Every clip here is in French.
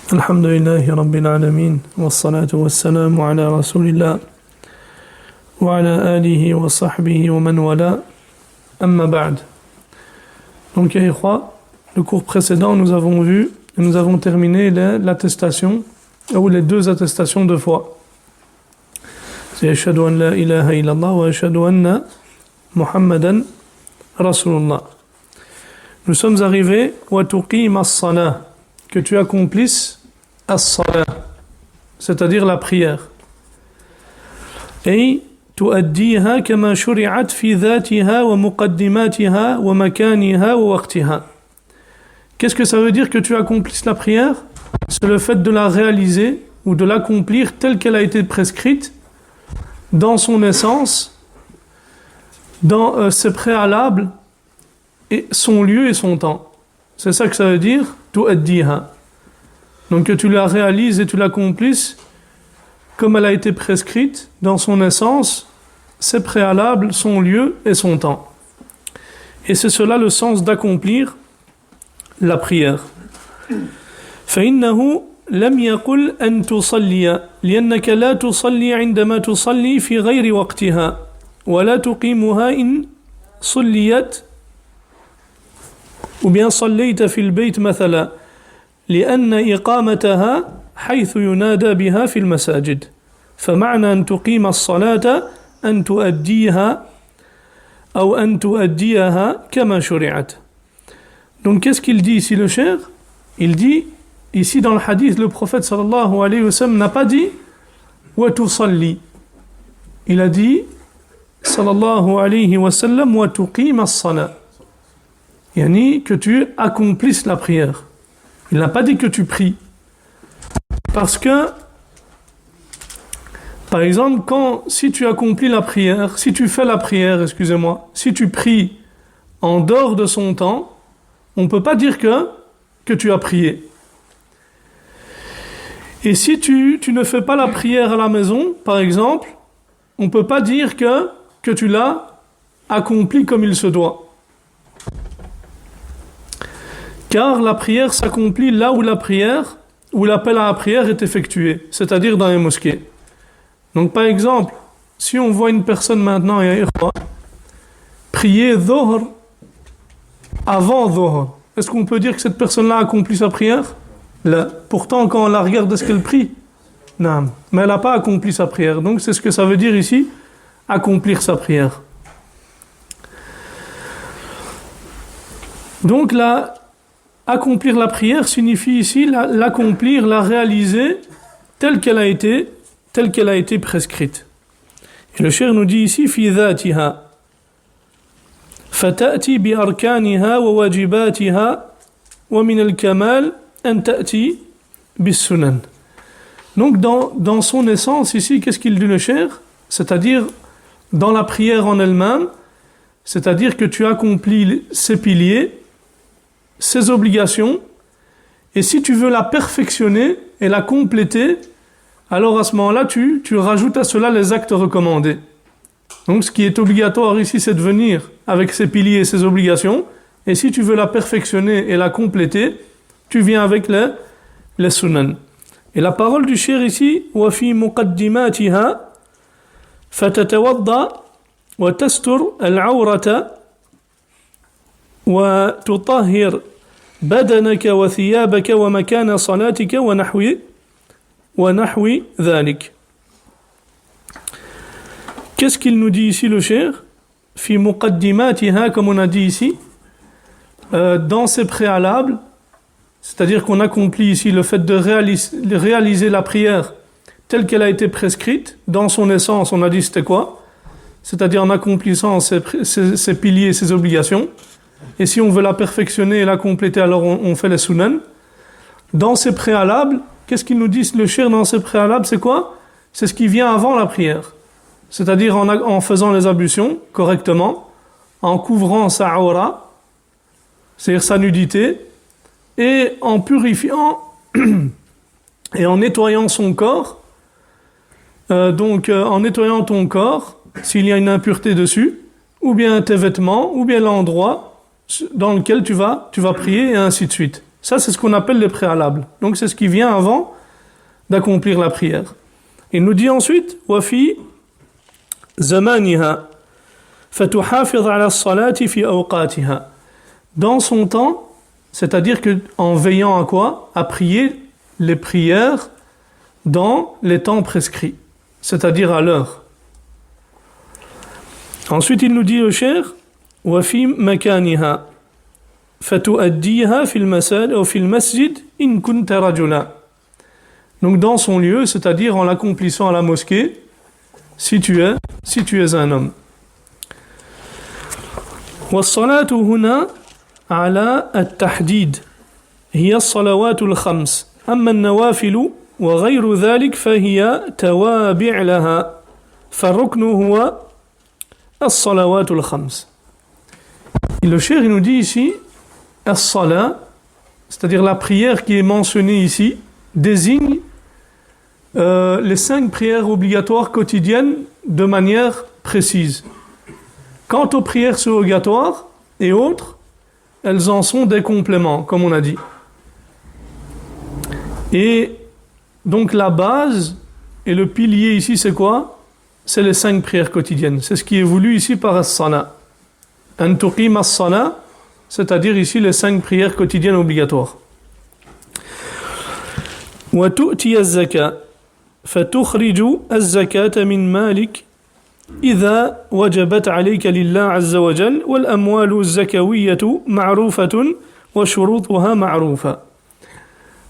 Alhamdulillahi Rabbil Alamin, wa salatu wa salamu ala Rasulillah, wa ala alihi wa sahbihi wa man wala, amma ba'd. Donc, ya ikhwa, le cours précédent, nous avons terminé l'attestation, ou les deux attestations de foi. C'est Ashhadu an la ilaha illallah wa Ashhadu anna Muhammadan Rasulullah. Nous sommes arrivés, wa tuqim as-salah, que tu accomplisses as-salah, c'est-à-dire la prière. Et tuaddiha kama shuri'at fi dhatiha wa muqaddimatiha wa makaniha wa waqtiha. Qu'est-ce que ça veut dire que tu accomplisses la prière? C'est le fait de la réaliser ou de l'accomplir telle qu'elle a été prescrite dans son essence, dans ses préalables, et son lieu et son temps. C'est ça que ça veut dire, tuaddiha. Donc que tu la réalises et tu l'accomplisses comme elle a été prescrite dans son essence, ses préalables, son lieu et son temps. Et c'est cela le sens d'accomplir la prière. فإنه لم يقل أن تصلي لأنك لا تصلي عندما تصلي في غير وقتها ولا تقيمها إن صليت ou bien صليت في البيت مثلا لأن إقامتها حيث ينادى بها في المساجد فمعنى أن تقيم الصلاة أن تؤديها أو أن تؤديها كما شرعت. Donc qu'est-ce qu'il dit ici le cheikh? Il dit ici dans le hadith, le prophète sallallahu alayhi wa sallam n'a pas dit wa tusalli, il a dit sallallahu alayhi wa sallam wa tuqim as-salat, yani que tu accomplisses la prière. Il n'a pas dit que tu pries. Parce que, par exemple, si tu accomplis la prière, si tu fais la prière, si tu pries en dehors de son temps, on ne peut pas dire que tu as prié. Et si tu ne fais pas la prière à la maison, par exemple, on ne peut pas dire que tu l'as accompli comme il se doit. Car la prière s'accomplit là où l'appel à la prière est effectué, c'est-à-dire dans les mosquées. Donc par exemple, si on voit une personne maintenant prier dhuhr avant dhuhr, est-ce qu'on peut dire que cette personne-là a accompli sa prière? Là. Pourtant, quand on la regarde, est-ce qu'elle prie? Non, mais elle n'a pas accompli sa prière. Donc c'est ce que ça veut dire ici, accomplir sa prière. Donc là, accomplir la prière signifie ici l'accomplir, la réaliser telle qu'elle a été prescrite. Et le cheikh nous dit ici fi dhatiha fatati bi arkaniha wa wajibatiha wa min al-kamal an ta'ti bis sunan. Donc dans son essence ici, qu'est-ce qu'il dit le cheikh? C'est-à-dire dans la prière en elle-même, c'est-à-dire que tu accomplis ses piliers, ses obligations, et si tu veux la perfectionner et la compléter, alors à ce moment-là, tu rajoutes à cela les actes recommandés. Donc ce qui est obligatoire ici, c'est de venir avec ses piliers et ses obligations, et si tu veux la perfectionner et la compléter, tu viens avec les sunan. Et la parole du cheikh ici, wa fi muqaddimatiha fatatawadda wa tastur al-awrata وتطهر بدنك وثيابك ومكان صلاتك ونحو ذلك. Qu'est-ce qu'il nous dit ici le cheikh? في مقدماتها, comme on a dit ici, dans ses préalables, c'est-à-dire qu'on accomplit ici le fait de réaliser la prière telle qu'elle a été prescrite, dans son essence, on a dit c'était quoi? C'est-à-dire en accomplissant ses piliers et ses obligations. Et si on veut la perfectionner et la compléter, alors on fait les sunan. Dans ces préalables, qu'est-ce qu'il nous dit le cheikh dans ces préalables? C'est quoi? C'est ce qui vient avant la prière. C'est-à-dire en faisant les ablutions correctement, en couvrant sa aura, c'est-à-dire sa nudité, et en purifiant et en nettoyant son corps. En nettoyant ton corps, s'il y a une impureté dessus, ou bien tes vêtements, ou bien l'endroit dans lequel tu vas prier, et ainsi de suite. Ça, c'est ce qu'on appelle les préalables. Donc, c'est ce qui vient avant d'accomplir la prière. Il nous dit ensuite, وَفِي زَمَانِهَا فَتُحَافِظْ عَلَى الصَّلَاةِ فِي أَوْقَاتِهَا. Dans son temps, c'est-à-dire qu'en veillant à quoi? À prier les prières dans les temps prescrits, c'est-à-dire à l'heure. Ensuite, il nous dit le cheikh, وَفِي مَكَانِهَا فَتُؤَدِّيهَا فِي الْمَسْجِدِ إِن كُنْتَ رَجُلًا. Donc dans son lieu, c'est-à-dire en l'accomplissant à la mosquée, si tu es un homme. والصلاة هنا على التحديد هي الصلوات الخمس أما النوافل وغير ذلك فهي توابع لها فالركن هو الصلوات الخمس. Et le cheikh il nous dit ici as-salat, c'est-à-dire la prière qui est mentionnée ici désigne les 5 prières obligatoires quotidiennes de manière précise. Quant aux prières surrogatoires et autres, elles en sont des compléments, comme on a dit. Et donc la base et le pilier ici, c'est quoi? C'est les 5 prières quotidiennes. C'est ce qui est voulu ici par as-salat. An tuqim as-salat, c'est-à-dire ici les 5 prières quotidiennes obligatoires. Wa tu'ti az-zaka fatukhriju az-zakata min malik إذا وجبت عليك لله عز وجل والأموال الزكوية معروفة وشروطها معروفة.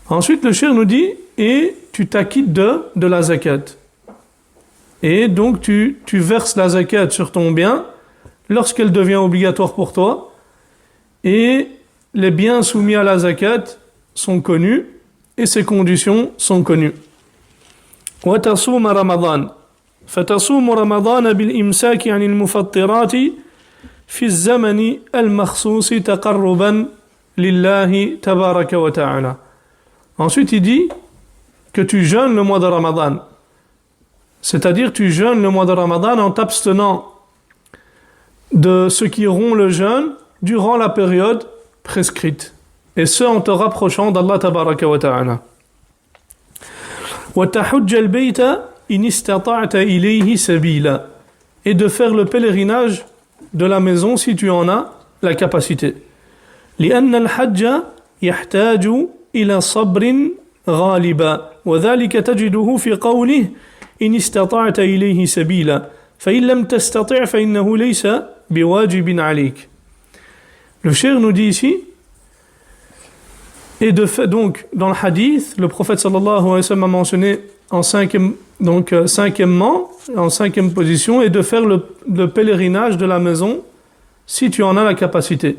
Ensuite le cheikh nous dit et tu t'acquittes de la zakat. Et donc tu verses la zakat sur ton bien lorsqu'elle devient obligatoire pour toi et les biens soumis à la zakat sont connus et ses conditions sont connues. وتصوم رمضان فتصوم رمضان بالإمساك عن المفطرات في الزمن المخصوص تقربا لله تبارك وتعالى. Ensuite il dit que tu jeûnes le mois de Ramadan, c'est-à-dire tu jeûnes le mois de Ramadan en t'abstenant de ce qui rompt le jeûne durant la période prescrite, et ce en te rapprochant d'Allah tabaraka wa ta'ala. وتحج البيت إن استطعت إليه سبيلا, et de faire le pèlerinage de la maison si tu en as la capacité. لأن الحج يحتاج إلى صبر غالبا وذلك تجده في قوله إن استطعت إليه سبيلا فإن لم تستطع فإنه ليس بواجب عليك. Le cheikh nous dit ici, et de fait, donc dans le hadith, le prophète sallallahu alayhi wa sallam a mentionné en cinquièmement, en 5e position, et de faire le pèlerinage de la maison si tu en as la capacité.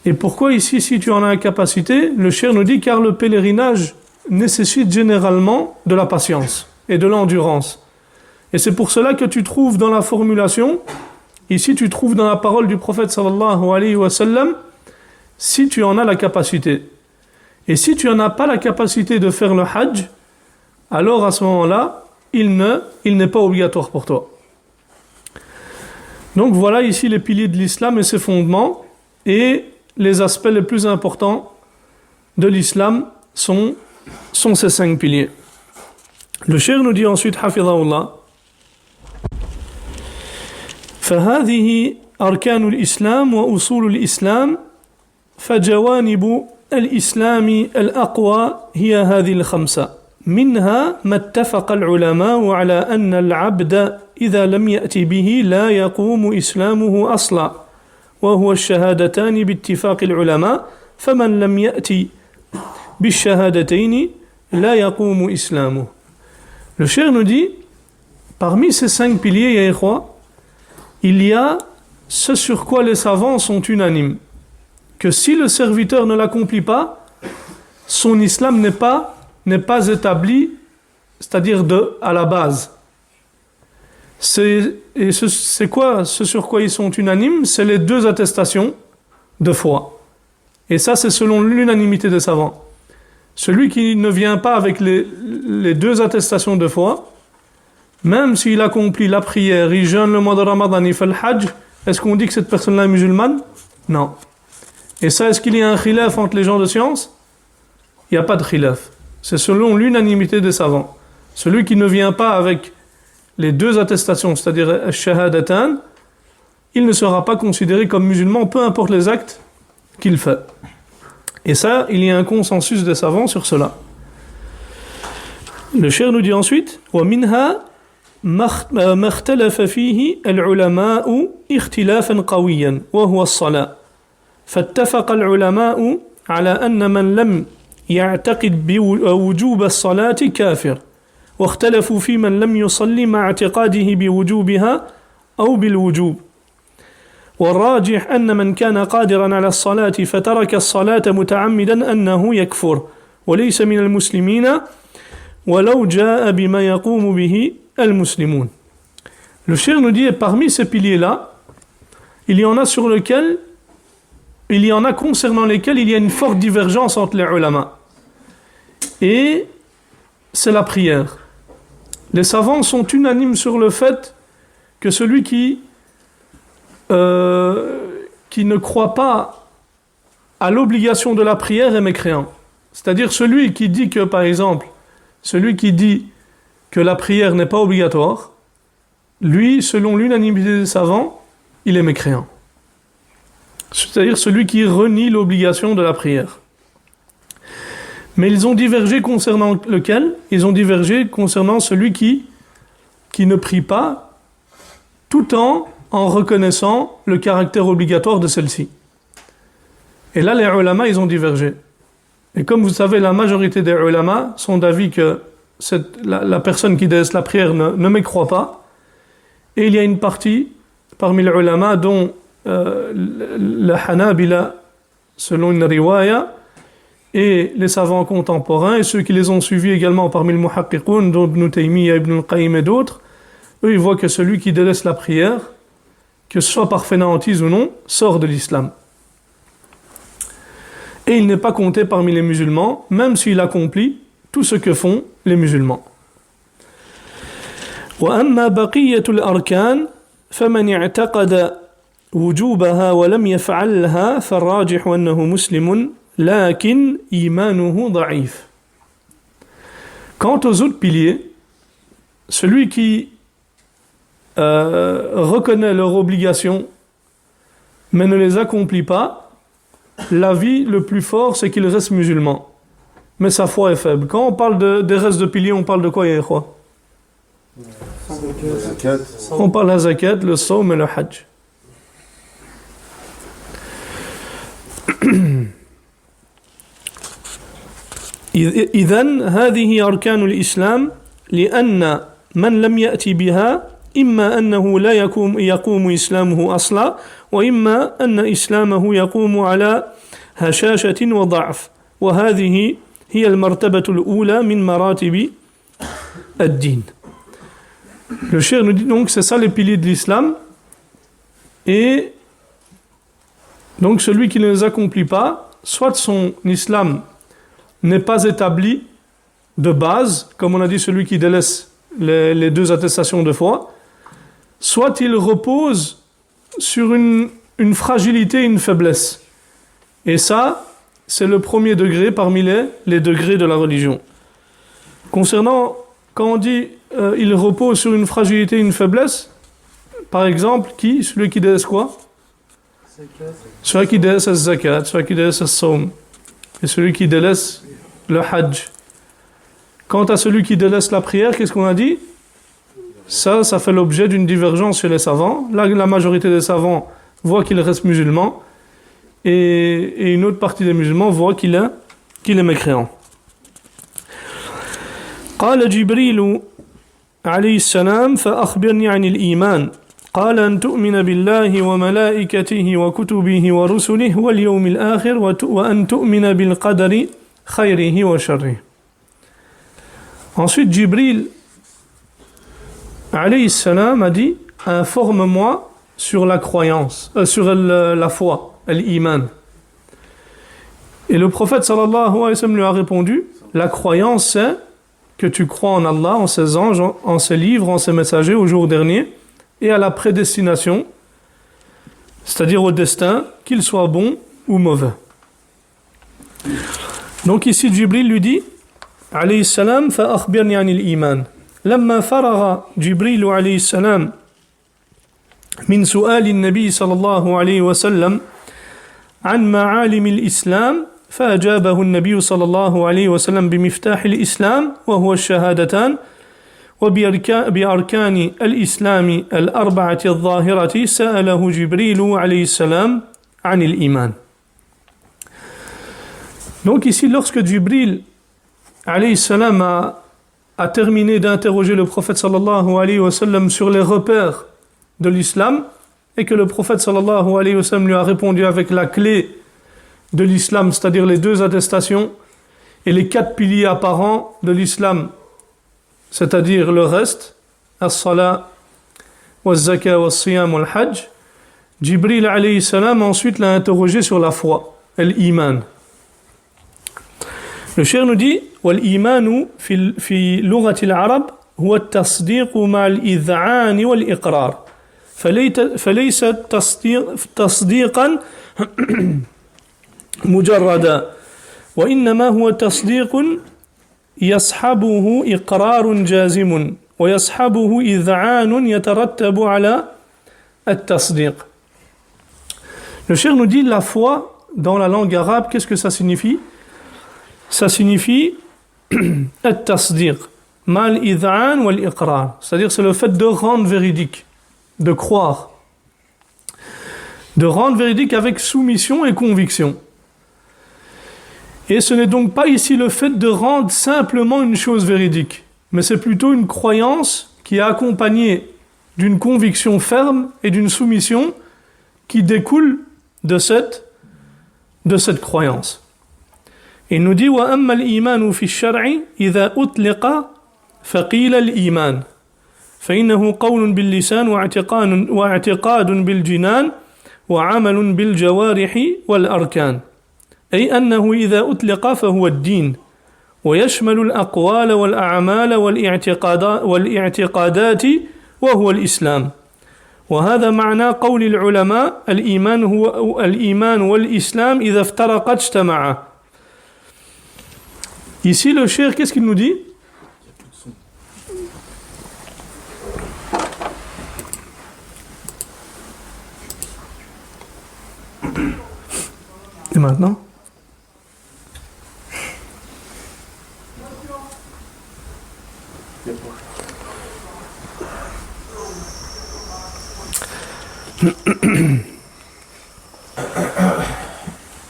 Et pourquoi ici si tu en as la capacité? Le cheikh nous dit car le pèlerinage nécessite généralement de la patience et de l'endurance. Et c'est pour cela que tu trouves dans la formulation, ici tu trouves dans la parole du prophète sallallahu alayhi wa sallam, si tu en as la capacité. Et si tu n'en as pas la capacité de faire le hajj, alors à ce moment-là, il n'est pas obligatoire pour toi. Donc voilà ici les piliers de l'islam et ses fondements, et les aspects les plus importants de l'islam sont ces 5 piliers. Le cheikh nous dit ensuite, hafidhahullah, فهذه أركان الإسلام وأصول الإسلام فجوانب الإسلام الأقوى هي هذه الخمسة منها ما اتفق العلماء على أن العبد إذا لم يأتي به لا يقوم إسلامه أصلا وهو الشهادتان باتفاق العلماء فمن لم يأتي بالشهادتين لا يقوم إسلامه. Le cheikh nous dit, parmi ces 5 piliers, ya ikhwa, il y a ce sur quoi les savants sont unanimes, que si le serviteur ne l'accomplit pas, son islam n'est pas établi, c'est-à-dire à la base. C'est quoi ce sur quoi ils sont unanimes? C'est les 2 attestations de foi. Et ça, c'est selon l'unanimité des savants. Celui qui ne vient pas avec les 2 attestations de foi, même s'il accomplit la prière, il jeûne le mois de Ramadan, il fait le hajj, est-ce qu'on dit que cette personne-là est musulmane? Non. Et ça, est-ce qu'il y a un khilaf entre les gens de science? Il n'y a pas de khilaf. C'est selon l'unanimité des savants. Celui qui ne vient pas avec les deux attestations, c'est-à-dire shahadatan, il ne sera pas considéré comme musulman, peu importe les actes qu'il fait. Et ça, il y a un consensus des savants sur cela. Le cheikh nous dit ensuite وَمِنْهَا مَا اخْتَلَفَ فِيهِ الْعُلَمَاءُ اخْتِلَافًا قَوِيًّا وَهُوَ الصَّلَاةُ فاتفق العلماء على أن من لم يعتقد بوجوب الصلاة كافر واختلفوا في من لم يصلي مع اعتقاده بوجوبها أو بالوجوب والراجح أن من كان قادرا على الصلاة فترك الصلاة متعمدا أنه يكفر وليس من المسلمين ولو جاء بما يقوم به المسلمون. Le cheikh nous dit, parmi ces piliers-là, il y en a concernant lesquels il y a une forte divergence entre les ulama. Et c'est la prière. Les savants sont unanimes sur le fait que celui qui ne croit pas à l'obligation de la prière est mécréant. C'est-à-dire celui qui dit que, par exemple, celui qui dit que la prière n'est pas obligatoire, lui, selon l'unanimité des savants, il est mécréant. C'est-à-dire celui qui renie l'obligation de la prière. Mais ils ont divergé concernant lequel? Ils ont divergé concernant celui qui ne prie pas, tout en reconnaissant le caractère obligatoire de celle-ci. Et là, les ulama, ils ont divergé. Et comme vous savez, la majorité des ulama sont d'avis que la personne qui délaisse la prière ne mécroit pas. Et il y a une partie parmi les ulama dont le Hanabila, selon une riwaya, et les savants contemporains, et ceux qui les ont suivis également parmi le muhaqqiqun, dont Ibn Taymiyyah, Ibn al-Qayyim et d'autres, eux ils voient que celui qui délaisse la prière, que ce soit par fainéantise ou non, sort de l'islam. Et il n'est pas compté parmi les musulmans, même s'il accomplit tout ce que font les musulmans. وأما بقية الأركان فمن اعتقد وجوبها ولم يفعلها فالراجح أنه مسلم لكن إيمانه ضعيف. Quant aux autres piliers, celui qui reconnaît leur obligation mais ne les accomplit pas, l'avis le plus fort c'est qu'il reste musulman, mais sa foi est faible. Quand on parle des restes de piliers, on parle de quoi, Yahya? On parle de la zakat, le sawm et le hajj. إذن هذه أركان الإسلام لأن من لم يأتي بها إما أنه لا يقوم إسلامه أصلا وإما أن إسلامه يقوم على هشاشة وضعف وهذه هي المرتبة الأولى من مراتب الدين. Le cheikh nous dit donc c'est ça les piliers de l'islam, et donc celui qui ne les accomplit pas, soit son islam n'est pas établi de base, comme on a dit celui qui délaisse les deux attestations de foi, soit il repose sur une fragilité, une faiblesse. Et ça, c'est le premier degré parmi les degrés de la religion. Concernant, quand on dit il repose sur une fragilité, une faiblesse, par exemple, qui? Celui qui délaisse quoi? Celui qui délaisse la zakat, celui qui délaisse le sawm, et celui qui délaisse le hajj. Quant à celui qui délaisse la prière, qu'est-ce qu'on a dit? Ça fait l'objet d'une divergence chez les savants. Là, la majorité des savants voit qu'il reste musulman, et une autre partie des musulmans voit qu'il est mécréant. قال جبريل عليه السلام فأخبرني عن الإيمان قال أن تؤمن بالله وملائكته وكتبه ورسله واليوم الآخر وأن تؤمن بالقدر خيره وشره. Ensuite, Jibril alayhi salam a dit informe-moi sur la croyance, sur la foi, l'iman. Et le prophète sallallahu alayhi wa sallam lui a répondu, la croyance c'est que tu crois en Allah, en ses anges, en ses livres, en ses messagers, au jour dernier, et à la prédestination, c'est-à-dire au destin, qu'il soit bon ou mauvais. Donc ici Jibril lui dit عليه السلام فأخبرني عن الإيمان لما فرغ جبريل عليه السلام من سؤال النبي صلى الله عليه وسلم عن معالم الإسلام فأجابه النبي صلى الله عليه وسلم بمفتاح الإسلام وهو الشهادتان وبأركان الإسلام الأربعة الظاهرة سأله جبريل عليه السلام عن الإيمان. Donc ici, lorsque Jibril alayhi salam a terminé d'interroger le prophète sallallahu alayhi wa sallam sur les repères de l'islam et que le prophète sallallahu alayhi wa sallam lui a répondu avec la clé de l'islam, c'est-à-dire les 2 attestations et les 4 piliers apparents de l'islam, c'est-à-dire le reste, as-salat, was-zaka, was-siyam, wal-hajj, Jibril alayhi salam ensuite l'a interrogé sur la foi, l'iman. Le cheikh nous dit والإيمان في لغة العرب هو التصديق مع الإذعان والإقرار فليس تصديقا مجردا وإنما هو تصديق يصحبه إقرار جازم ويصحبه إذعان يترتب على التصديق. Le cheikh nous dit la foi dans la langue arabe, qu'est-ce que ça signifie? Ça signifie التصديق مع الإذعان والإقرار, c'est-à-dire c'est le fait de rendre véridique, de croire, de rendre véridique avec soumission et conviction. Et ce n'est donc pas ici le fait de rendre simplement une chose véridique, mais c'est plutôt une croyance qui est accompagnée d'une conviction ferme et d'une soumission qui découle de cette croyance. Il nous dit وأما الإيمان في الشرع إذا أطلق فقيل الإيمان فإنه قول باللسان واعتقاد بالجنان وعمل بالجوارح والأركان أي أنه إذا أطلق فهو الدين ويشمل الأقوال والأعمال والاعتقادات وهو الإسلام وهذا معنى قول العلماء الإيمان والإسلام إذا افترقا اجتمعا. Ici, le cheikh, qu'est-ce qu'il nous dit? Et maintenant?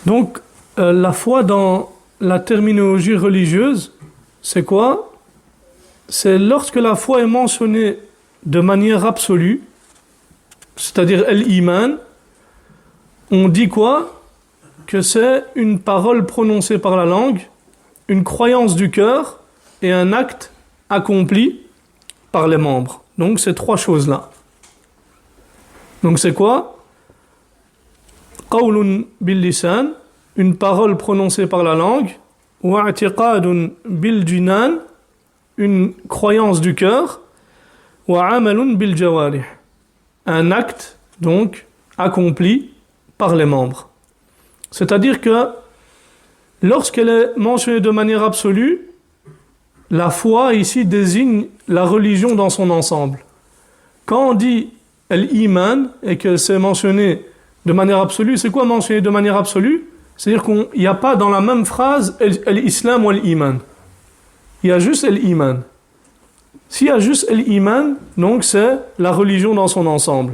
Donc, la foi dans la terminologie religieuse, c'est quoi? C'est lorsque la foi est mentionnée de manière absolue, c'est-à-dire l'iman, on dit quoi? Que c'est une parole prononcée par la langue, une croyance du cœur et un acte accompli par les membres. Donc ces 3 choses-là. Donc c'est quoi? Qawlun bil lisan, une parole prononcée par la langue, wa'atiqadun bil jinan, une croyance du cœur, wa'amalun bil jawarih, un acte donc accompli par les membres. C'est-à-dire que lorsqu'elle est mentionnée de manière absolue, la foi ici désigne la religion dans son ensemble. Quand on dit l'iman et que c'est mentionné de manière absolue, c'est quoi mentionné de manière absolue? C'est-à-dire qu'il n'y a pas dans la même phrase l'islam ou l'iman. Il y a juste l'iman. S'il y a juste l'iman, donc c'est la religion dans son ensemble.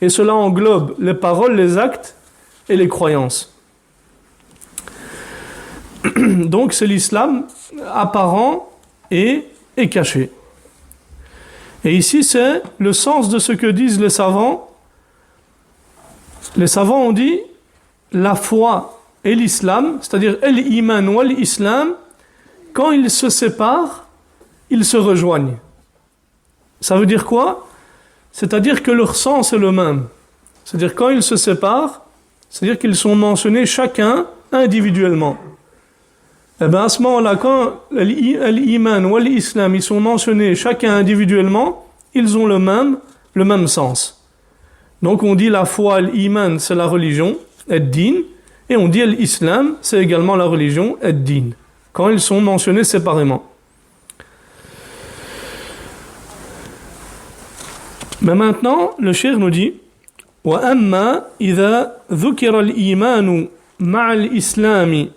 Et cela englobe les paroles, les actes et les croyances. Donc c'est l'islam apparent et caché. Et ici c'est le sens de ce que disent les savants. Les savants ont dit la foi et l'islam, c'est-à-dire l'iman ou l'islam, quand ils se séparent, ils se rejoignent. Ça veut dire quoi? C'est-à-dire que leur sens est le même. C'est-à-dire quand ils se séparent, c'est-à-dire qu'ils sont mentionnés chacun individuellement. Et bien à ce moment-là, quand l'iman ou l'islam, ils sont mentionnés chacun individuellement, ils ont le même sens. Donc on dit la foi, l'iman, c'est la religion, ad-din, Et on dit l'islam, c'est également la religion, ad-din, quand ils sont mentionnés séparément. Mais maintenant, le cheikh nous dit وأما إذا ذكر الإيمان مع الإسلام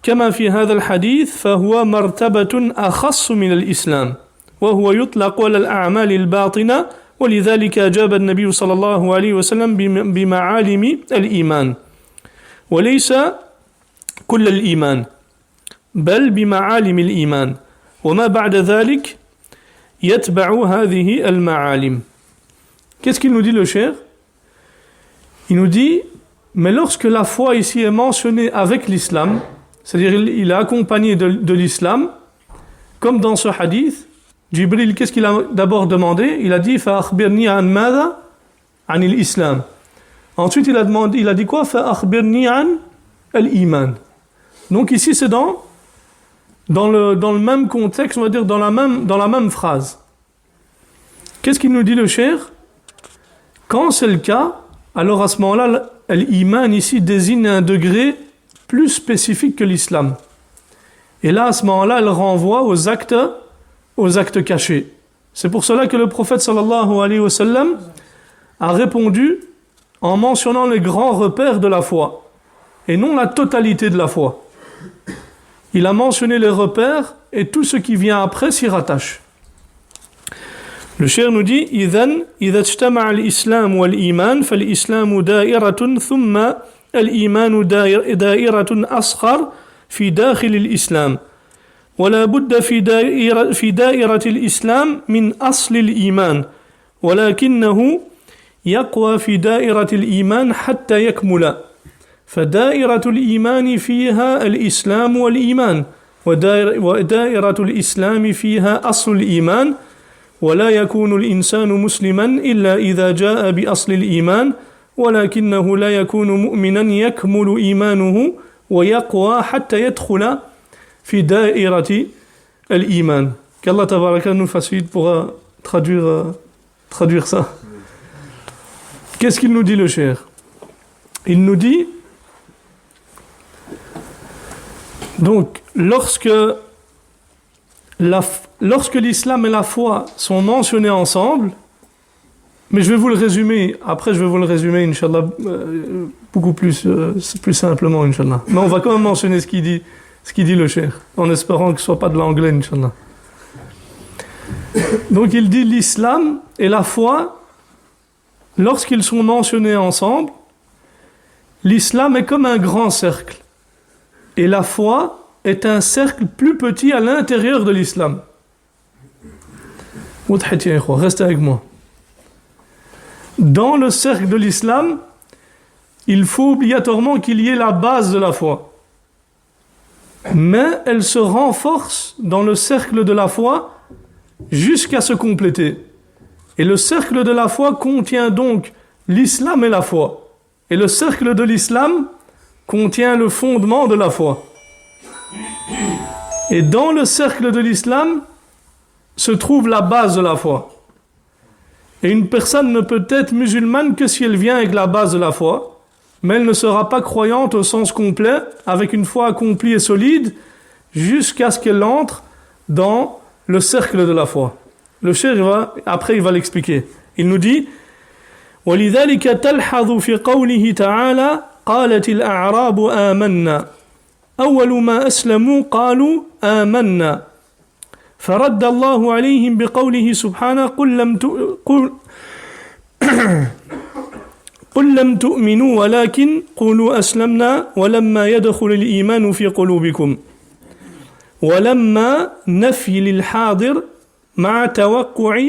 كما في هذا الحديث فهو مرتبة أخص من الإسلام وهو يطلق على الأعمال الباطنة ولذلك أجاب النبي صلى الله عليه وسلم بمعالم الإيمان وليس كل الإيمان بل بمعالم الإيمان وما بعد ذلك يتبع هذه المعالم. Qu'est-ce qu'il nous dit le cheikh? Il nous dit, mais lorsque la foi ici est mentionnée avec l'islam, c'est-à-dire il est accompagné de l'islam, comme dans ce hadith, Jibril, qu'est-ce qu'il a d'abord demandé? Il a dit, فَأَخْبِرْنِي عَنْ مَاذَا عَنِ الْإِسْلَامِ. Ensuite, il a dit quoi? فَأَخْبِرْنِي عَنْ الْإِيمَانِ. Donc ici, c'est dans le même contexte, on va dire dans la même phrase. Qu'est-ce qu'il nous dit le cheikh? Quand c'est le cas, alors à ce moment-là, l'iman ici désigne un degré plus spécifique que l'islam. Et là, à ce moment-là, elle renvoie aux actes cachés. C'est pour cela que le prophète sallallahu alayhi wa sallam a répondu en mentionnant les grands repères de la foi et non la totalité de la foi. Il a mentionné les repères et tout ce qui vient après s'y rattache. Le cheikh nous dit إذن إذا اجتمع الإسلام والإيمان فالإسلام دائرة ثم الإيمان دائرة أصغر في داخل الإسلام ولا بد في دائرة الإسلام من أصل الإيمان ولكنه يقوى في دائرة الإيمان حتى يكمل فدائرة الإيمان فيها الإسلام والإيمان ودائرة الإسلام فيها أصل الإيمان ولا يكون الإنسان مسلما إلا إذا جاء بأصل الإيمان ولكنه لا يكون مؤمنا يكمل إيمانه ويقوى حتى يدخل في دائرة الإيمان. Qu'Allah Tabaraka nous facilite pour traduire ça. Qu'est-ce qu'il nous dit le cheikh? Il nous dit donc lorsque l'islam et la foi sont mentionnés ensemble, mais je vais vous le résumer, après je vais vous le résumer, Inch'Allah, beaucoup plus simplement, Inch'Allah. Mais on va quand même mentionner ce qu'il dit le cheikh, en espérant que ce ne soit pas de l'anglais, Inch'Allah. Donc il dit l'islam et la foi, lorsqu'ils sont mentionnés ensemble, l'islam est comme un grand cercle, et la foi est un cercle plus petit à l'intérieur de l'islam. Restez avec moi. Dans le cercle de l'islam, il faut obligatoirement qu'il y ait la base de la foi. Mais elle se renforce dans le cercle de la foi jusqu'à se compléter. Et le cercle de la foi contient donc l'islam et la foi. Et le cercle de l'islam contient le fondement de la foi. Et dans le cercle de l'islam se trouve la base de la foi. Et une personne ne peut être musulmane que si elle vient avec la base de la foi, mais elle ne sera pas croyante au sens complet, avec une foi accomplie et solide, jusqu'à ce qu'elle entre dans le cercle de la foi. Le cheikh après il va l'expliquer. Il nous dit وَلِذَلِكَ تَلْحَظُ فِي قَوْلِهِ تَعَالَى قَالَتِ الْأَعْرَابُ آمَنَّا أول ما أسلموا قالوا آمنا فرد الله عليهم بقوله سبحانه قل لم تؤمنوا ولكن قولوا أسلمنا ولما يدخل الإيمان في قلوبكم ولما نفي للحاضر مع توقع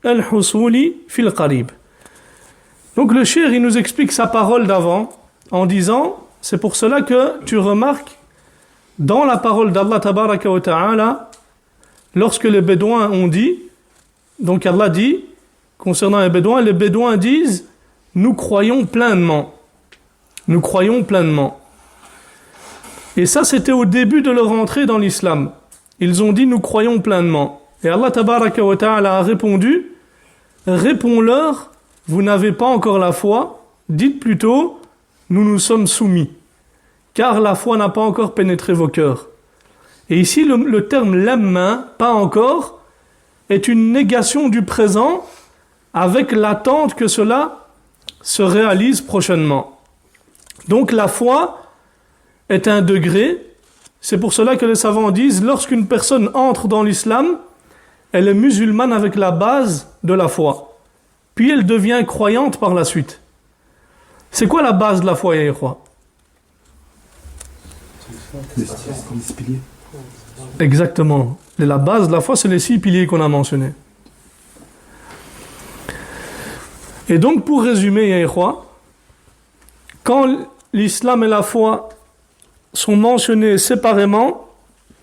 الحصول في القريب. Donc le cheikh il nous explique sa parole d'avant en disant c'est pour cela que tu remarques dans la parole d'Allah Tabaraka wa Ta'ala, lorsque les Bédouins ont dit, donc Allah dit, concernant les Bédouins disent, nous croyons pleinement. Nous croyons pleinement. Et ça, c'était au début de leur entrée dans l'islam. Ils ont dit, nous croyons pleinement. Et Allah Tabaraka wa Ta'ala a répondu, réponds-leur, vous n'avez pas encore la foi, dites plutôt, nous nous sommes soumis. car la foi n'a pas encore pénétré vos cœurs. Et ici, le terme lamma, pas encore, est une négation du présent avec l'attente que cela se réalise prochainement. Donc la foi est un degré. C'est pour cela que les savants disent, lorsqu'une personne entre dans l'islam, elle est musulmane avec la base de la foi. Puis elle devient croyante par la suite. C'est quoi la base de la foi, ya ikhwa? Les piliers. Exactement. Et la base de la foi, c'est les 6 piliers qu'on a mentionnés. Et donc, pour résumer, ya ikhwa, quand l'islam et la foi sont mentionnés séparément,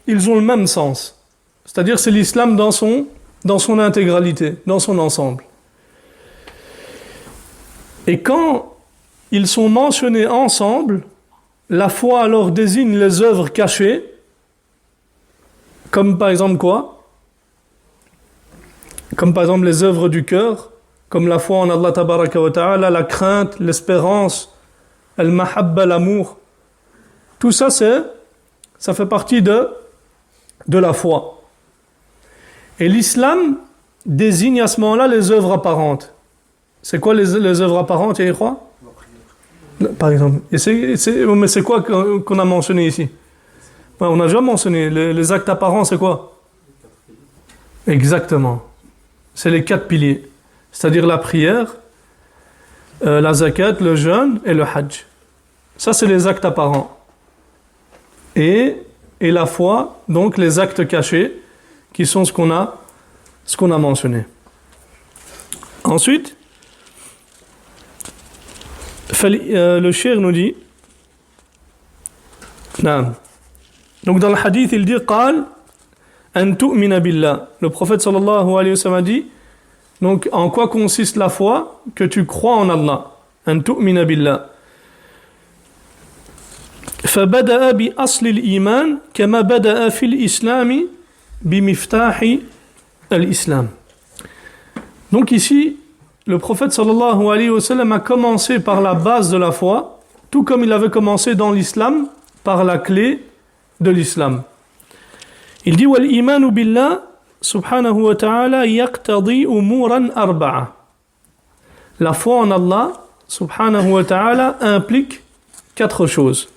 ils ont le même sens. C'est-à-dire, c'est l'islam dans son intégralité, dans son ensemble. Et quand ils sont mentionnés ensemble, la foi alors désigne les œuvres cachées, comme par exemple quoi? Comme par exemple les œuvres du cœur, comme la foi en Allah tabaraka wa ta'ala, la crainte, l'espérance, al-mahabba, l'amour. Tout ça, ça fait partie de la foi. Et l'islam désigne à ce moment-là les œuvres apparentes. C'est quoi les œuvres apparentes, ya ikhwa? Par exemple. Mais c'est quoi qu'on a mentionné ici? Ouais, on a déjà mentionné. Les actes apparents, c'est quoi? Exactement. C'est les 4 piliers. C'est-à-dire la prière, la zakat, le jeûne et le hajj. Ça, c'est les actes apparents. Et la foi, donc les actes cachés, qui sont ce qu'on a mentionné. Ensuite, le cheikh nous dit, donc dans le hadith il dit قال أن تؤمن بالله. Le prophète sallallahu alayhi wa sallam dit, donc en quoi consiste la foi? Que tu crois en Allah. أن تؤمن بالله. فبدأ بأصل الإيمان كما بدأ في الإسلام بمفتاح الإسلام. Donc ici, le prophète sallallahu alayhi wa sallam a commencé par la base de la foi, tout comme il avait commencé dans l'islam par la clé de l'islam. Il dit وَالْإِيمَانُ بِاللَّهِ سبحانه وتعالى يقتضي أمورا أربعة. La foi en Allah subhanahu wa ta'ala implique 4 choses.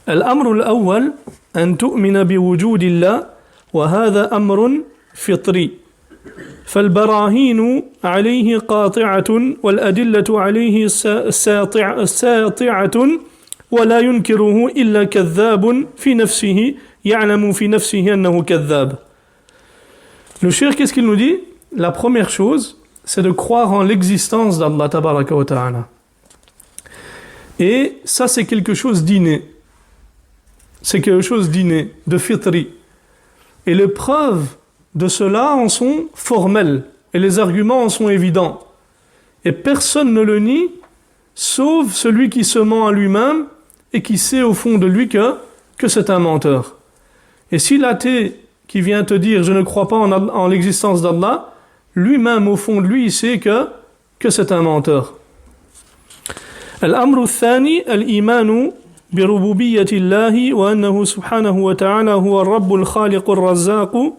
الأمر الأول أن تؤمن بوجود الله وهذا أمر فطري فالبراهين عليه قاطعة والأدلة عليه ساطعة ولا ينكره إلا كذاب في نفسه يعلم في نفسه أنه كذاب. Le cheikh, qu'est-ce qu'il nous dit? La première chose, c'est de croire en l'existence d'Allah tabaraka wa ta'ala. Et ça, c'est quelque chose d'inné. C'est quelque chose d'inné, de fitri. Et les preuves de cela en sont formelles. Et les arguments en sont évidents. Et personne ne le nie, sauf celui qui se ment à lui-même et qui sait au fond de lui que c'est un menteur. Et si l'athée qui vient te dire « je ne crois pas en l'existence d'Allah », lui-même au fond de lui, il sait que c'est un menteur. الأمر الثاني الإيمان بربوبية الله وأنه سبحانه وتعالى هو الرب الخالق الرزاق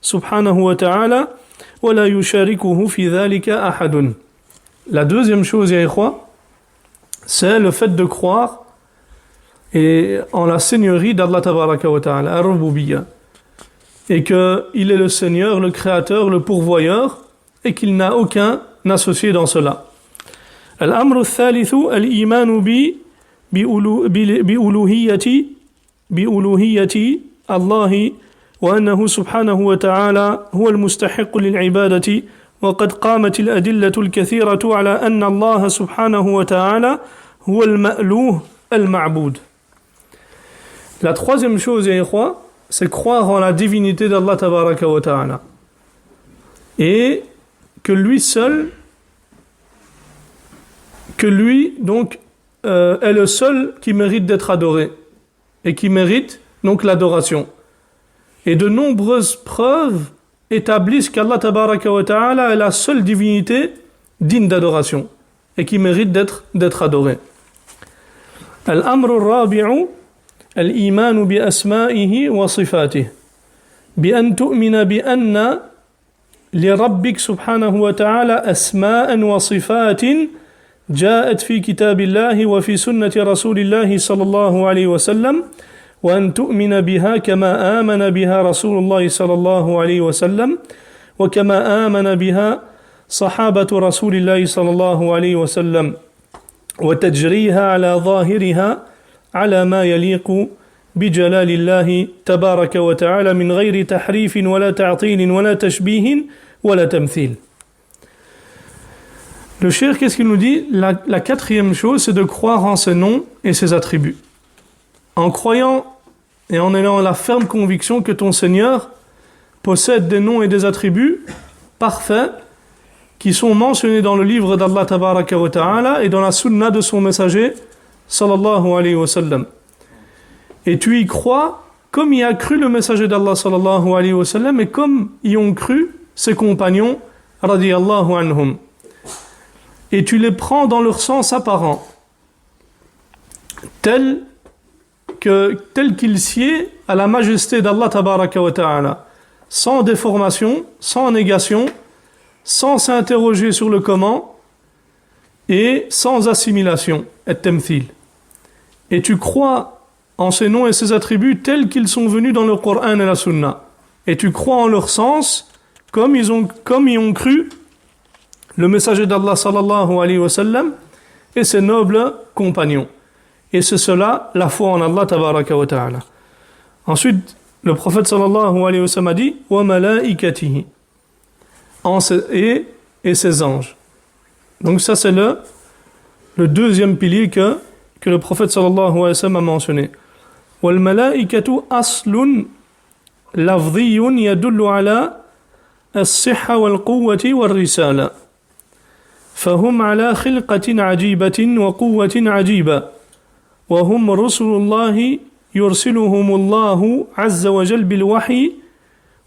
سبحانه وتعالى ولا يشاركه في ذلك أحد. La deuxième chose, ya ikhwa, c'est le fait de croire en la seigneurie d'Allah tabaraka wa ta'ala, ar-rububiyya, et qu'il est le Seigneur, le Créateur, le pourvoyeur, et qu'il n'a aucun associé dans cela. الأمر الثالث الإيمان بألوهية الله وأنه سبحانه وتعالى هو المستحق للعبادة وقد قامت الأدلة الكثيرة على أن الله سبحانه وتعالى هو المألوه المعبود. La troisième chose, ya ikhwa, c'est croire en la divinité d'Allah tabaraka wa ta'ala et que lui seul, donc est le seul qui mérite d'être adoré et qui mérite donc l'adoration. Et de nombreuses preuves établissent qu'Allah tabaraka wa ta'ala est la seule divinité digne d'adoration et qui mérite d'être adoré. Al-amru al-rabi'u الإيمان بأسمائه وصفاته بأن تؤمن بأن لربك سبحانه وتعالى أسماء وصفات جاءت في كتاب الله وفي سنة رسول الله صلى الله عليه وسلم وأن تؤمن بها كما آمن بها رسول الله صلى الله عليه وسلم وكما آمن بها صحابة رسول الله صلى الله عليه وسلم وتجريها على ظاهرها على ما يليق بجلال الله تبارك وتعالى من غير تحريف ولا تعطيل ولا تشبيه ولا تمثيل. Le cheikh, qu'est-ce qu'il nous dit? La quatrième chose, c'est de croire en ses noms et ses attributs. En croyant et en ayant la ferme conviction que ton Seigneur possède des noms et des attributs parfaits qui sont mentionnés dans le livre d'Allah Tabaraka wa Ta'ala et dans la sunna de son messager sallallahu alayhi wa sallam. Et tu y crois comme y a cru le messager d'Allah sallallahu alayhi wa sallam et comme y ont cru ses compagnons radiyallahu anhum. Et tu les prends dans leur sens apparent, tel qu'il sied à la majesté d'Allah Tabaraka wa Ta'ala, sans déformation, sans négation, sans s'interroger sur le comment et sans assimilation, et-temthil. Et tu crois en ces noms et ces attributs tels qu'ils sont venus dans le Coran et la Sunna. Et tu crois en leur sens comme y ont cru le messager d'Allah sallallahu alayhi wa sallam et ses nobles compagnons. Et c'est cela la foi en Allah tabaraka wa ta'ala. Ensuite, le prophète sallallahu alayhi wa sallam a dit wa malaikatihi et ses anges. Donc ça c'est le deuxième pilier que le prophète sallallahu alayhi wa sallam a mentionné. Wal malaikatu aslun lafdhiyun yadullu ala as-sihha wal quwwati wal risala. فهم على خلقة عجيبة وقوة عجيبة وهم رسل الله يرسلهم الله عز وجل بالوحي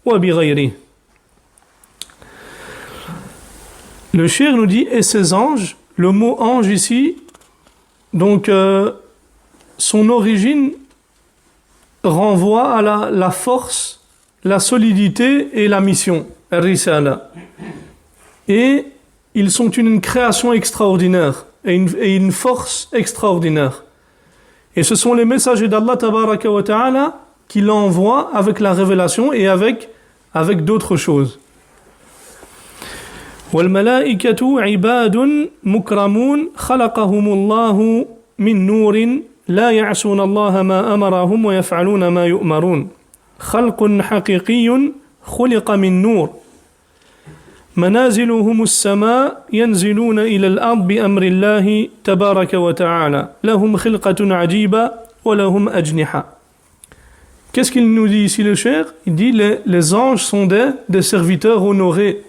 وبغيره. Le cheikh nous dit et ses anges, le mot ange ici, donc son origine renvoie à la force, la solidité et la mission, risala. Et ils sont une création extraordinaire et une force extraordinaire. Et ce sont les messagers d'Allah tabaraka wa ta'ala qui l'envoient avec la révélation et avec d'autres choses. وَالْمَلَائِكَةُ عِبَادٌ مُكْرَمُونَ خَلَقَهُمُ اللَّهُ مِنْ نُورٍ لَا يَعْصُونَ اللَّهَ مَا أَمَرَهُمْ وَيَفْعَلُونَ مَا يُؤْمَرُونَ خَلْقٌ حَقِيقِيٌّ خُلِقَ مِنْ نُورٍ منازلهم السماء ينزلون إلى الأرض بأمر الله تبارك وتعالى لهم خلقة عجيبة ولهم أجنحة. Qu'est-ce qu'il nous dit ici le cheikh? Il dit les anges sont des serviteurs honorés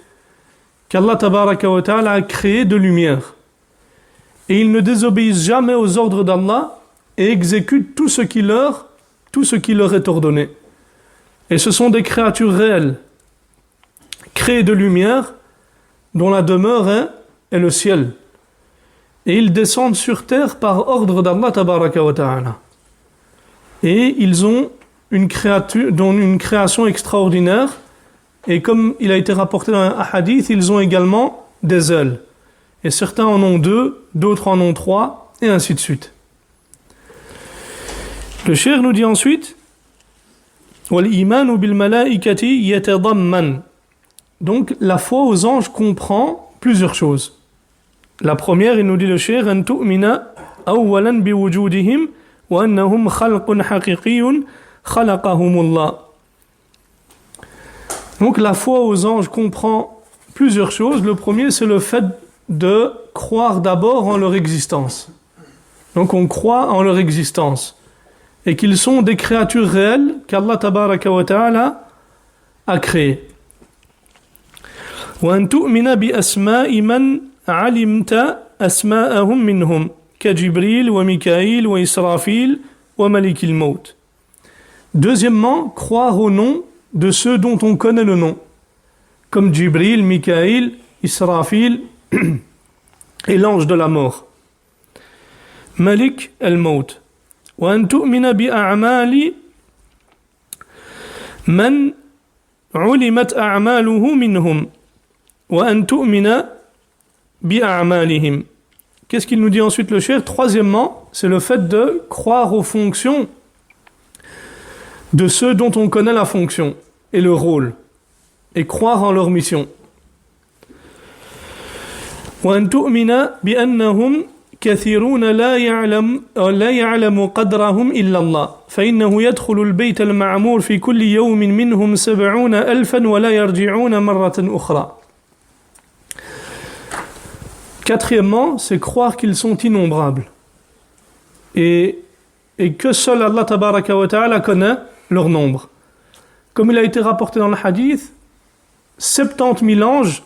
qu'Allah tabaraka wa ta'ala a créés de lumière. Et ils ne désobéissent jamais aux ordres d'Allah et exécutent tout ce qui leur est ordonné. Et ce sont des créatures réelles, créés de lumière, dont la demeure est le ciel. Et ils descendent sur terre par ordre d'Allah tabaraka wa ta'ala. Et ils ont une création extraordinaire. Et comme il a été rapporté dans un hadith, ils ont également des ailes. Et certains en ont 2, d'autres en ont 3, et ainsi de suite. Le cheikh nous dit ensuite وَالْإِيمَانُ بِالْمَلَائِكَةِ يَتَضَمَّنُ. Donc, la foi aux anges comprend plusieurs choses. La première, il nous dit le cheikh, أن تؤمن أولا بوجودهم وأنهم خلق حقيقي خلقهم الله. Donc, la foi aux anges comprend plusieurs choses. Le premier, c'est le fait de croire d'abord en leur existence. Donc, on croit en leur existence et qu'ils sont des créatures réelles qu'Allah tabaraka wa ta'ala a créées. وأن تؤمن بأسماء من علمت أسماءهم منهم كجبريل وميكائيل وإسرافيل وملك الموت. Deuxièmement, croire au nom de ceux dont on connaît le nom, comme Jibril, Mikaïl, Israfil et l'ange de la mort. Malik al-Maut. وأن تؤمن بأعمال من علمت أعماله منهم وأن تؤمن بأعمالهم. Qu'est-ce qu'il nous dit ensuite le cheikh? Troisièmement, c'est le fait de croire aux fonctions de ceux dont on connaît la fonction et le rôle, et croire en leur mission. وأن تؤمن بأنهم كثيرون لا يعلم قدرهم إلا الله فإنه يدخل البيت المعمور في كل يوم منهم 70,000 ولا يرجعون مرة أخرى. Quatrièmement, c'est croire qu'ils sont innombrables et que seul Allah tabaraka wa ta'ala connaît leur nombre. Comme il a été rapporté dans le hadith, 70 000 anges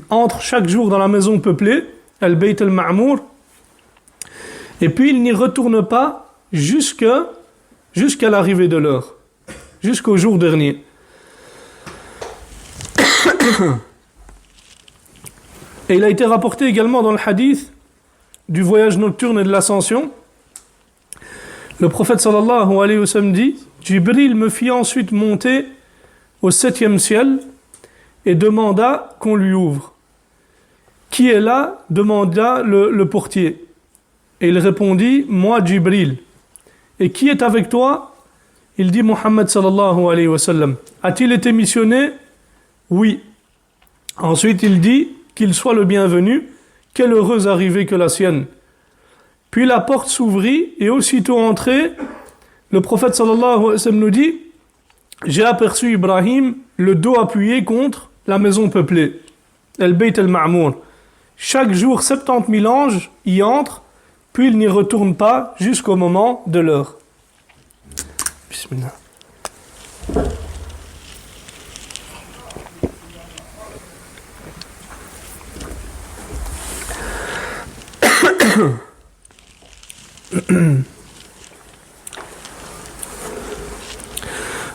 entrent chaque jour dans la maison peuplée, Al-Bayt al-Ma'mour, et puis ils n'y retournent pas jusqu'à l'arrivée de l'heure, jusqu'au jour dernier. Et il a été rapporté également dans le hadith du voyage nocturne et de l'ascension. Le prophète sallallahu alayhi wa sallam dit: Jibril me fit ensuite monter au 7e ciel et demanda qu'on lui ouvre. Qui est là? Demanda le portier. Et il répondit: Moi, Jibril. Et qui est avec toi? Il dit: Muhammad sallallahu alayhi wa sallam. A-t-il été missionné? Oui. Ensuite, il dit: Qu'il soit le bienvenu, quelle heureuse arrivée que la sienne. Puis la porte s'ouvrit et aussitôt entré, le prophète sallallahu alayhi wa sallam nous dit: J'ai aperçu Ibrahim le dos appuyé contre la maison peuplée, Al-Bayt al-Ma'mour. Chaque jour, 70 000 anges y entrent, puis ils n'y retournent pas jusqu'au moment de l'heure. Bismillah.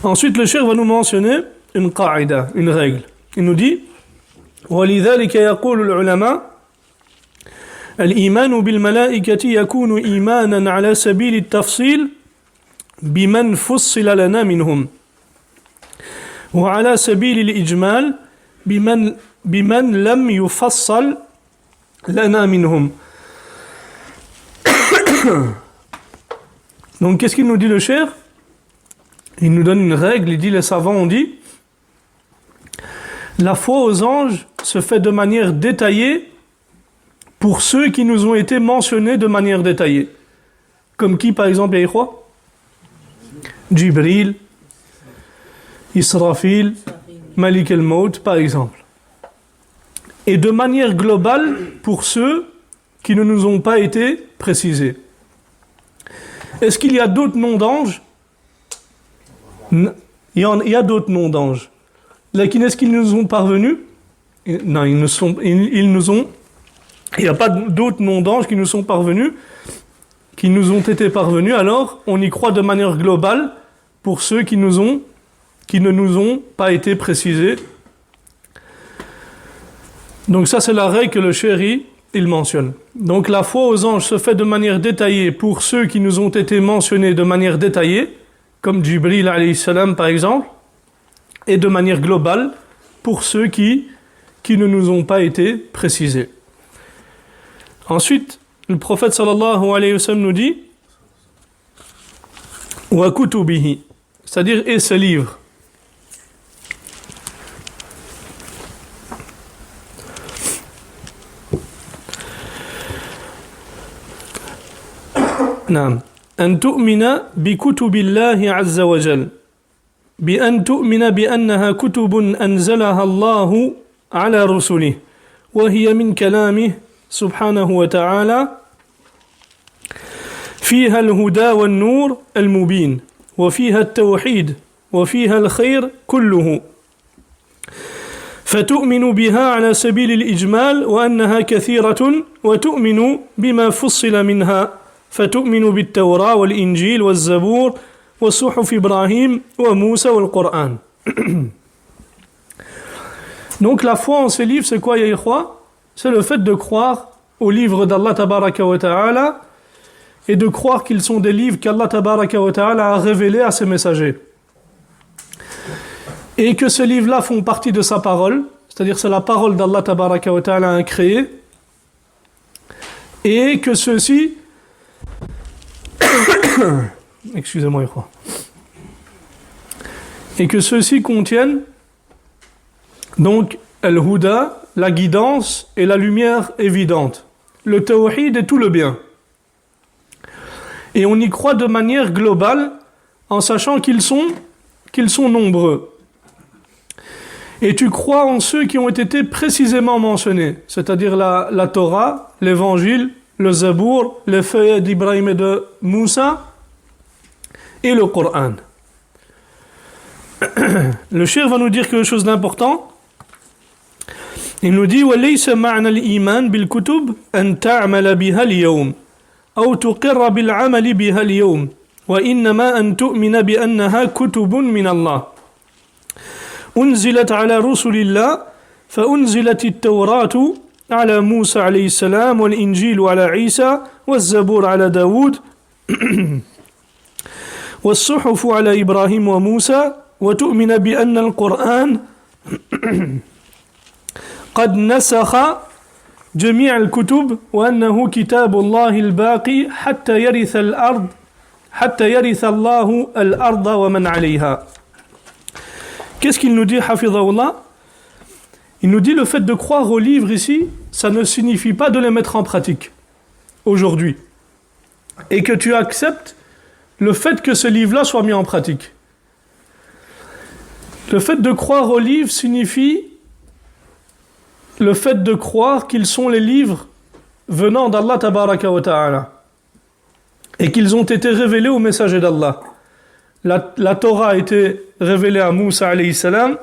Ensuite, le cheikh va nous mentionner une qaïda, une règle. Il nous dit: وَلِذَلِكَ يَقُولُ الْعُلَمَاء الْإِيمَانُ بِالْمَلَائِكَةِ يَكُونُ إِيمَانًا عَلَى سَبِيلِ التَّفْصِيلِ بِمَنْ فُصِّلَ لَنَا مِنْهُمْ وعلى سبيل الإجمال بمن لم يفصل لنا منهم. Donc qu'est-ce qu'il nous dit le cheikh? Il nous donne une règle, il dit, les savants ont dit: la foi aux anges se fait de manière détaillée pour ceux qui nous ont été mentionnés de manière détaillée. Comme qui par exemple, Yaïkhwa? Jibril, Israfil, Malik al-Maut par exemple. Et de manière globale pour ceux qui ne nous ont pas été précisés. Est-ce qu'il y a d'autres noms d'anges? Il y a d'autres noms d'anges. Lakin, est-ce qu'ils nous ont parvenus? Non, il n'y a pas d'autres noms d'anges qui nous sont parvenus, qui nous ont été parvenus, alors on y croit de manière globale pour ceux qui ne nous ont pas été précisés. Donc ça, c'est la règle que le chéri, il mentionne. Donc la foi aux anges se fait de manière détaillée pour ceux qui nous ont été mentionnés de manière détaillée, comme Jibril alayhi salam par exemple, et de manière globale pour ceux qui ne nous ont pas été précisés. Ensuite, le prophète sallallahu alayhi wa sallam nous dit: wa kutubihi, c'est-à-dire et ses livres. نعم أن تؤمن بكتب الله عز وجل بأن تؤمن بأنها كتب أنزلها الله على رسله وهي من كلامه سبحانه وتعالى فيها الهدى والنور المبين وفيها التوحيد وفيها الخير كله فتؤمن بها على سبيل الإجمال وأنها كثيرة وتؤمن بما فصل منها فتؤمن بالتوراة والإنجيل والزبور وصحف إبراهيم وموسى والقرآن. Donc la foi en ces livres, c'est quoi, Yaïkhwa? C'est le fait de croire aux livres d'Allah tabaraka wa ta'ala et de croire qu'ils sont des livres qu'Allah tabaraka wa ta'ala a révélés à ses messagers. Et que ces livres-là font partie de sa parole, c'est-à-dire c'est la parole d'Allah tabaraka wa ta'ala créée, et que ceux-ci excusez-moi, et que ceux-ci contiennent donc al-huda, la guidance et la lumière évidente, le tawhid et tout le bien. Et on y croit de manière globale en sachant qu'ils sont nombreux. Et tu crois en ceux qui ont été précisément mentionnés, c'est-à-dire la Torah, l'évangile, le Zabour, les feuillets d'Ibrahim et de Moussa et le Coran. Le cheikh va nous dire quelque chose d'important. Il nous dit وَلَيْسَ مَعْنَى الْإِيمَانِ بِالْكُتُبِ أَنْ تَعْمَلَ بِهَا الْيَوْمِ أو تقر بالعمل بها اليوم وإنما أن تؤمن بأنها كتب من الله أنزلت على رسل الله فأنزلت التوراة على موسى عليه السلام والإنجيل على عيسى والزبور على داود والصحف على إبراهيم وموسى وتؤمن بأن القرآن قد نسخ جميع الكتب وأنه كتاب الله الباقي حتى يرث الله الأرض ومن عليها. Qu'est-ce qu'il nous dit, hafidhahullah? Il nous dit le fait de croire aux livres ici, ça ne signifie pas de les mettre en pratique aujourd'hui. Et que tu acceptes le fait que ce livre-là soit mis en pratique. Le fait de croire aux livres signifie le fait de croire qu'ils sont les livres venant d'Allah tabaraka wa ta'ala et qu'ils ont été révélés aux messagers d'Allah. La Torah a été révélée à Moussa alayhi salam,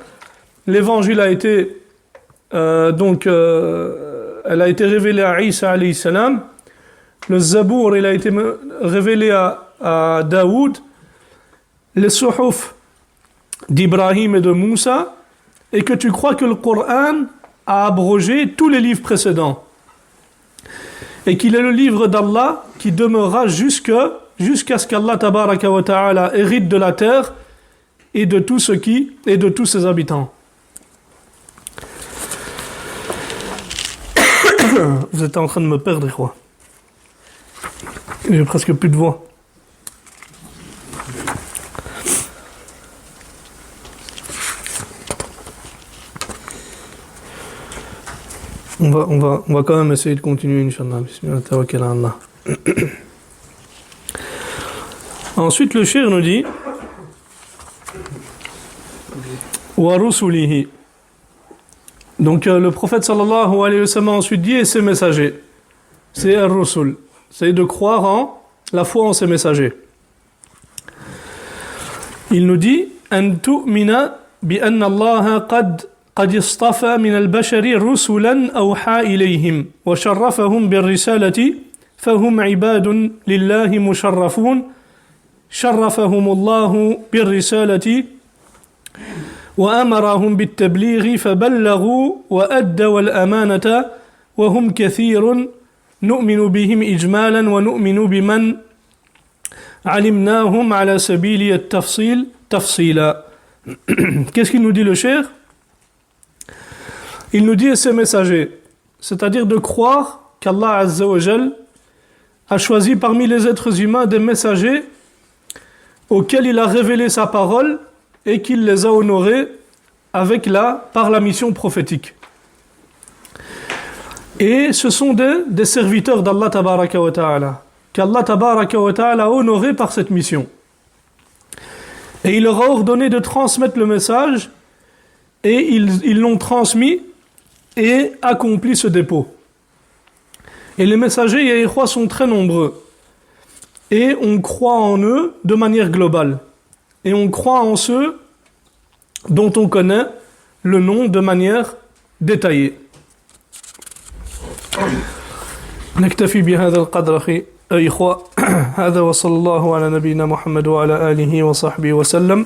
l'évangile a été elle a été révélée à Isa alayhi salam, le Zabour il a été révélé à Daoud, les Suhuf d'Ibrahim et de Moussa, et que tu crois que le Coran a abrogé tous les livres précédents et qu'il est le livre d'Allah qui demeurera jusqu'à ce qu'Allah tabaraka wa ta'ala hérite de la terre et de tout ce qui et de tous ses habitants. Vous êtes en train de me perdre, quoi. J'ai presque plus de voix. On va quand même essayer de continuer, Inch'Allah. Bismillah, tawakkal ala Allah. Ensuite, le cheikh nous dit wa rusulihi. Donc, le prophète sallallahu alayhi wa sallam ensuite dit et ses messagers. C'est ar-rusul. C'est de croire en la foi en ses messagers. Il nous dit an tu'mina bi anna Allah قد اصطفى من البشر رسلا أوحى إليهم وشرفهم بالرسالة فهم عباد لله مشرفون شرفهم الله بالرسالة وأمرهم بالتبليغ فبلغوا وأدوا الأمانة وهم كثير نؤمن بهم إجمالا ونؤمن بمن علمناهم على سبيل التفصيل تفصيلا. Qu'est-ce qu'il nous dit le cheikh? Il nous dit et ses messagers, c'est-à-dire de croire qu'Allah Azza wa Jal a choisi parmi les êtres humains des messagers auxquels il a révélé sa parole et qu'il les a honorés par la mission prophétique. Et ce sont des serviteurs d'Allah tabaraka wa ta'ala, qu'Allah tabaraka wa ta'ala a honorés par cette mission. Et il leur a ordonné de transmettre le message et ils l'ont transmis et accompli ce dépôt. Et les messagers Yahya sont très nombreux. Et on croit en eux de manière globale. Et on croit en ceux dont on connaît le nom de manière détaillée. نكتفي بهذا القدر أخي إخوة هذا وصلى الله على نبينا محمد وعلى آله وصحبه وسلم